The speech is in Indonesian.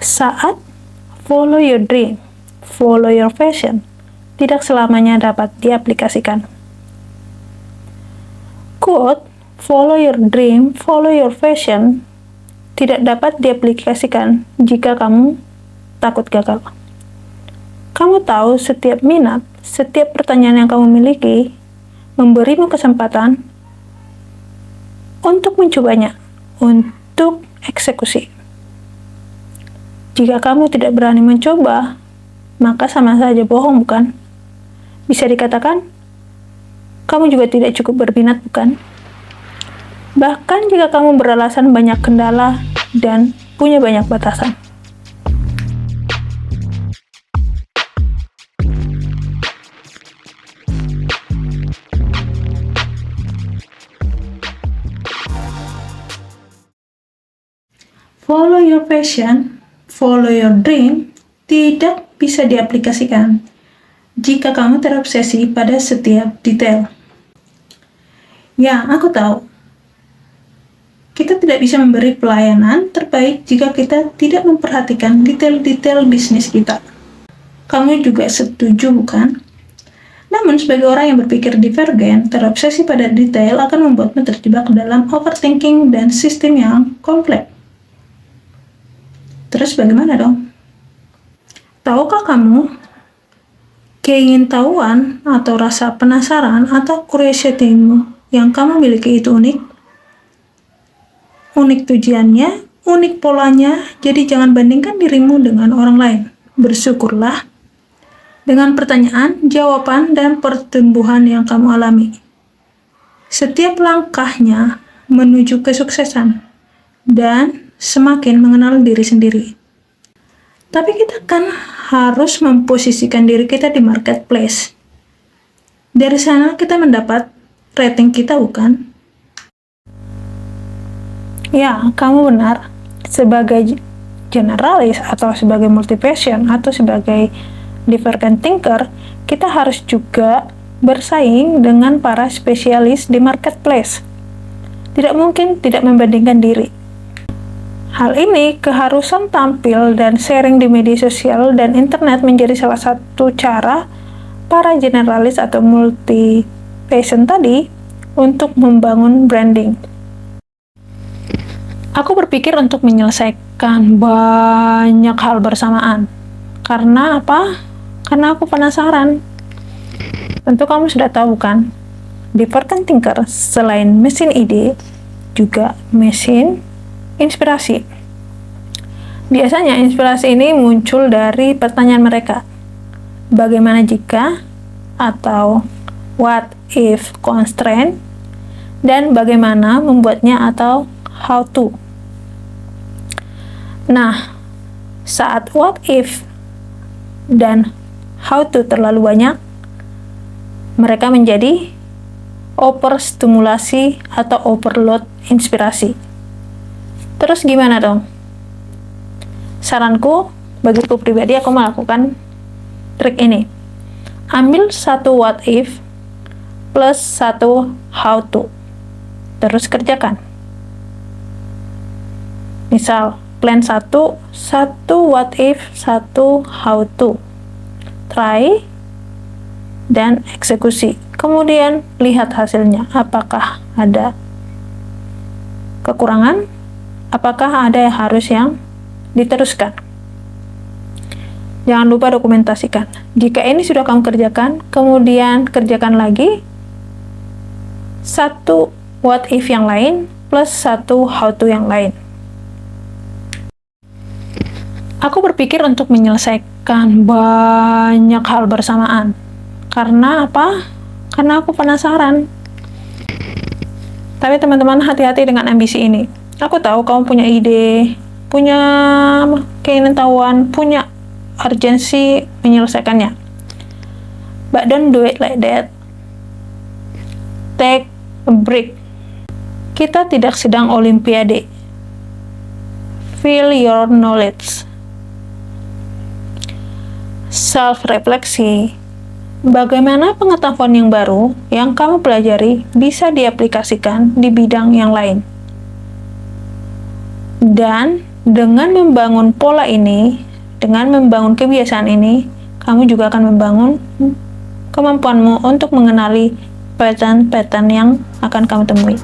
Saat follow your dream, follow your passion, tidak selamanya dapat diaplikasikan. Quote, follow your dream, follow your passion, tidak dapat diaplikasikan jika kamu takut gagal. Kamu tahu setiap minat, setiap pertanyaan yang kamu miliki, memberimu kesempatan untuk mencobanya, untuk eksekusi. Jika kamu tidak berani mencoba, maka sama saja bohong, bukan? Bisa dikatakan, kamu juga tidak cukup berminat, bukan? Bahkan jika kamu beralasan banyak kendala dan punya banyak batasan. Follow your passion, follow your dream, tidak bisa diaplikasikan jika kamu terobsesi pada setiap detail. Ya, aku tahu. Kita tidak bisa memberi pelayanan terbaik jika kita tidak memperhatikan detail-detail bisnis kita. Kamu juga setuju, bukan? Namun, sebagai orang yang berpikir divergen, terobsesi pada detail akan membuatmu terjebak dalam overthinking dan sistem yang kompleks. Terus bagaimana dong? Tahukah kamu, keingintahuan atau rasa penasaran atau curiosity-mu yang kamu miliki itu unik? Unik tujuannya, unik polanya, jadi jangan bandingkan dirimu dengan orang lain. Bersyukurlah dengan pertanyaan, jawaban, dan pertumbuhan yang kamu alami. Setiap langkahnya menuju kesuksesan dan semakin mengenal diri sendiri. Tapi kita kan harus memposisikan diri kita di marketplace. Dari sana kita mendapat rating kita, bukan? Ya, kamu benar. Sebagai generalis atau sebagai multi-passion atau sebagai divergent thinker, kita harus juga bersaing dengan para spesialis di marketplace. Tidak mungkin tidak membandingkan diri. Hal ini, keharusan tampil dan sharing di media sosial dan internet menjadi salah satu cara para generalis atau multi-passion tadi untuk membangun branding. Aku berpikir untuk menyelesaikan banyak hal bersamaan. Karena apa? Karena aku penasaran. Tentu kamu sudah tahu, kan? Divergent thinker selain mesin ide, juga mesin inspirasi. Biasanya inspirasi ini muncul dari pertanyaan mereka. Bagaimana jika, atau what if constraint, dan bagaimana membuatnya atau how to. Nah, saat what if dan how to terlalu banyak, mereka menjadi overstimulasi atau overload inspirasi. Terus gimana dong? Saranku, bagiku pribadi, aku melakukan trik ini. Ambil satu what if plus satu how to. Terus kerjakan. Misal, plan 1, 1 what if, 1 how to. Try dan eksekusi. Kemudian lihat hasilnya. Apakah ada kekurangan? Apakah ada yang harus yang diteruskan? Jangan lupa dokumentasikan. Jika ini sudah kamu kerjakan, kemudian kerjakan lagi satu what if yang lain plus satu how to yang lain. Aku berpikir untuk menyelesaikan banyak hal bersamaan. Karena apa? Karena aku penasaran. Tapi teman-teman, hati-hati dengan ambisi ini. Aku tahu kamu punya ide, punya keingintahuan, punya urgensi menyelesaikannya. But don't do it like that. Take a break. Kita tidak sedang olimpiade. Feel your knowledge. Self-refleksi. Bagaimana pengetahuan yang baru yang kamu pelajari bisa diaplikasikan di bidang yang lain? Dan Dengan membangun pola ini, dengan membangun kebiasaan ini, kamu juga akan membangun kemampuanmu untuk mengenali pattern-pattern yang akan kamu temui.